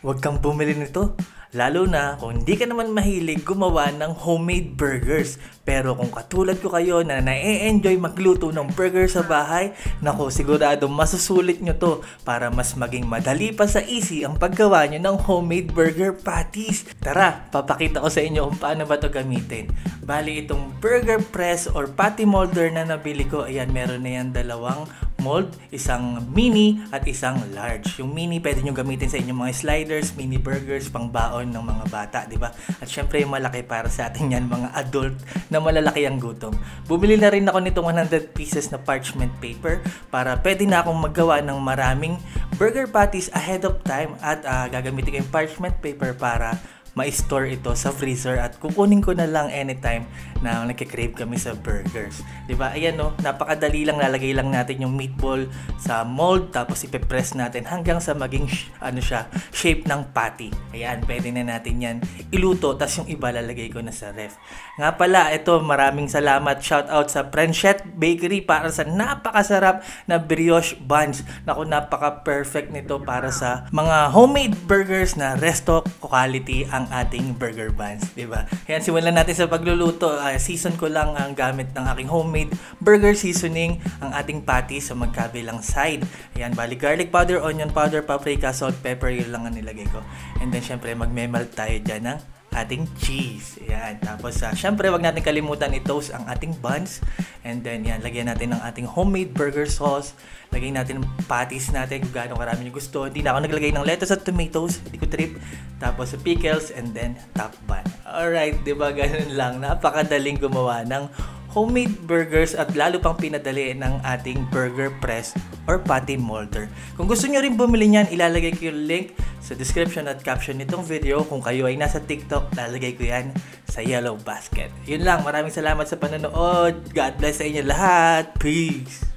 Huwag kang bumili nito. Lalo na kung hindi ka naman mahilig gumawa ng homemade burgers. Pero kung katulad ko kayo na na-enjoy magluto ng burger sa bahay, nako, sigurado masusulit nyo to para mas maging madali pa sa easy ang paggawa nyo ng homemade burger patties. Tara, papakita ko sa inyo kung paano ba to gamitin. Bali, itong burger press or patty molder na nabili ko, ayan, meron na yan dalawang mold, isang mini at isang large. Yung mini pwede nyo gamitin sa inyong mga sliders, mini burgers, pang baon ng mga bata, di ba? At syempre yung malaki para sa atin yan, mga adult na malalaki ang gutom. Bumili na rin ako nitong 100 pieces na parchment paper para pwede na akong maggawa ng maraming burger patties ahead of time at gagamitin ko yung parchment paper para ma-store ito sa freezer at kukunin ko na lang anytime na nagkikrave kami sa burgers. Diba? Ayan, no, napakadali lang, lalagay lang natin yung meatball sa mold tapos ipe-press natin hanggang sa maging shape ng patty. Ayan, pwede na natin yan iluto tapos yung iba lalagay ko na sa ref. Nga pala, ito, maraming salamat. Shout out sa Pranchet Bakery para sa napakasarap na brioche buns. Naku, napaka-perfect nito para sa mga homemade burgers na resto quality ang ating burger buns, di ba? Ayan, simulan natin sa pagluluto. Season ko lang ang gamit ng aking homemade burger seasoning, ang ating patty sa magkabilang side. Ayan, bali garlic powder, onion powder, paprika, salt, pepper, yun lang ang nilagay ko. And then, syempre, magme-melt tayo dyan ng ating cheese. Ayan. Tapos, syempre, wag natin kalimutan i-toast ang ating buns. And then, yan, lagyan natin ng ating homemade burger sauce. Lagyan natin ng patties natin kung gaano karami nyo gusto. Hindi na ako naglagay ng lettuce at tomatoes. Hindi ko trip. Tapos, pickles and then top bun. Alright, di ba? Ganun lang. Napakadaling gumawa ng homemade burgers at lalo pang pinadali ng ating burger press or patty molder. Kung gusto nyo rin bumili niyan, ilalagay ko yung link sa description at caption nitong video. Kung kayo ay nasa TikTok, lalagay ko yan sa yellow basket. Yun lang, maraming salamat sa panonood. God bless sa inyo lahat. Peace!